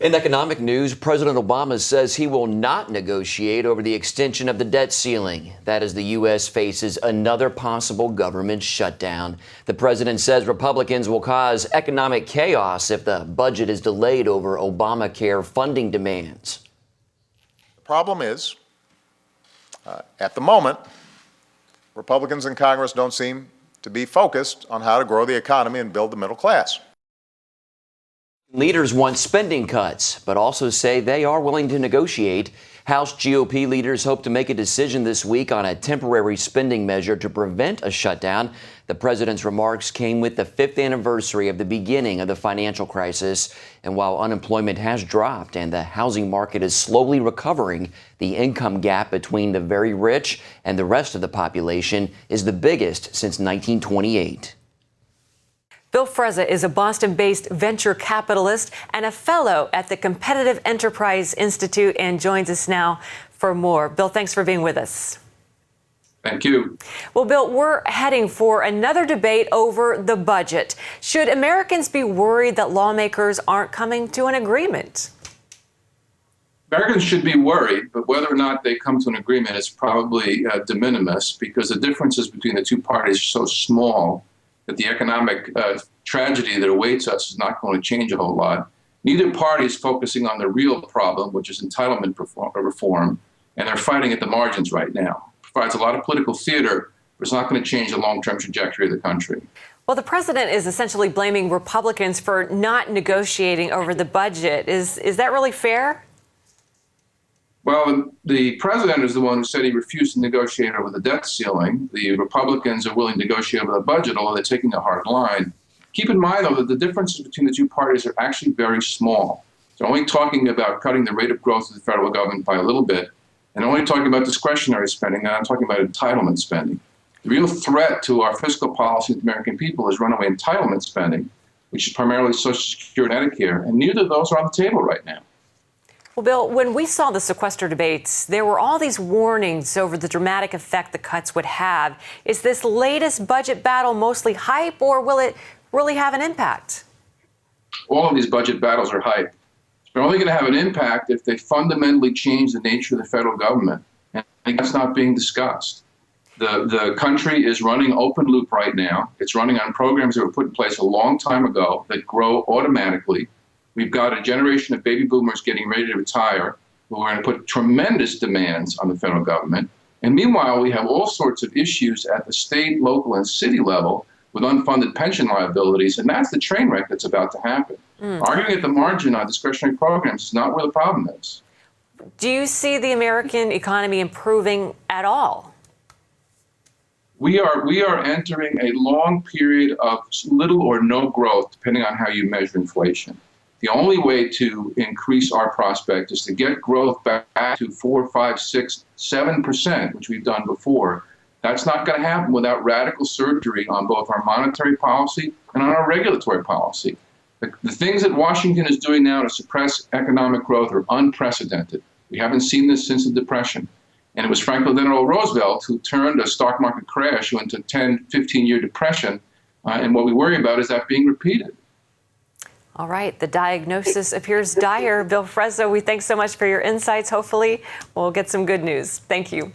In economic news, President Obama says he will not negotiate over the extension of the debt ceiling. That as the U.S. faces another possible government shutdown. The president says Republicans will cause economic chaos if the budget is delayed over Obamacare funding demands. The problem is, at the moment, Republicans in Congress don't seem to be focused on how to grow the economy and build the middle class. Leaders want spending cuts, but also say they are willing to negotiate. House GOP leaders hope to make a decision this week on a temporary spending measure to prevent a shutdown. The president's remarks came with the 5th anniversary of the beginning of the financial crisis. And while unemployment has dropped and the housing market is slowly recovering, the income gap between the very rich and the rest of the population is the biggest since 1928. Bill Frezza is a Boston-based venture capitalist and a fellow at the Competitive Enterprise Institute and joins us now for more. Bill, thanks for being with us. Thank you. Well, Bill, we're heading for another debate over the budget. Should Americans be worried that lawmakers aren't coming to an agreement? Americans should be worried, but whether or not they come to an agreement is probably de minimis because the differences between the two parties are so small that the economic tragedy that awaits us is not going to change a whole lot. Neither party is focusing on the real problem, which is entitlement reform, and they're fighting at the margins right now. It provides a lot of political theater, but it's not going to change the long-term trajectory of the country. Well, the president is essentially blaming Republicans for not negotiating over the budget. Is that really fair? Well, the president is the one who said he refused to negotiate over the debt ceiling. The Republicans are willing to negotiate over the budget, although they're taking a hard line. Keep in mind, though, that the differences between the two parties are actually very small. They're only talking about cutting the rate of growth of the federal government by a little bit, and only talking about discretionary spending, and I'm talking about entitlement spending. The real threat to our fiscal policy of the American people is runaway entitlement spending, which is primarily Social Security and Medicare, and neither of those are on the table right now. Well, Bill, when we saw the sequester debates, there were all these warnings over the dramatic effect the cuts would have. Is this latest budget battle mostly hype, or will it really have an impact? All of these budget battles are hype. They're only going to have an impact if they fundamentally change the nature of the federal government. And I think that's not being discussed. The country is running open loop right now. It's running on programs that were put in place a long time ago that grow automatically. We've got a generation of baby boomers getting ready to retire who are going to put tremendous demands on the federal government. And meanwhile, we have all sorts of issues at the state, local, and city level with unfunded pension liabilities. And that's the train wreck that's about to happen. Arguing at the margin on discretionary programs is not where the problem is. Do you see the American economy improving at all? We are entering a long period of little or no growth, depending on how you measure inflation. The only way to increase our prospect is to get growth back to 4, 5, 6, 7%, which we've done before. That's not going to happen without radical surgery on both our monetary policy and on our regulatory policy. The things that Washington is doing now to suppress economic growth are unprecedented. We haven't seen this since the Depression. And it was Franklin Delano Roosevelt who turned a stock market crash into a 10, 15-year depression. And what we worry about is that being repeated. All right. The diagnosis appears dire. Bill Frezza, we thanks so much for your insights. Hopefully, we'll get some good news. Thank you.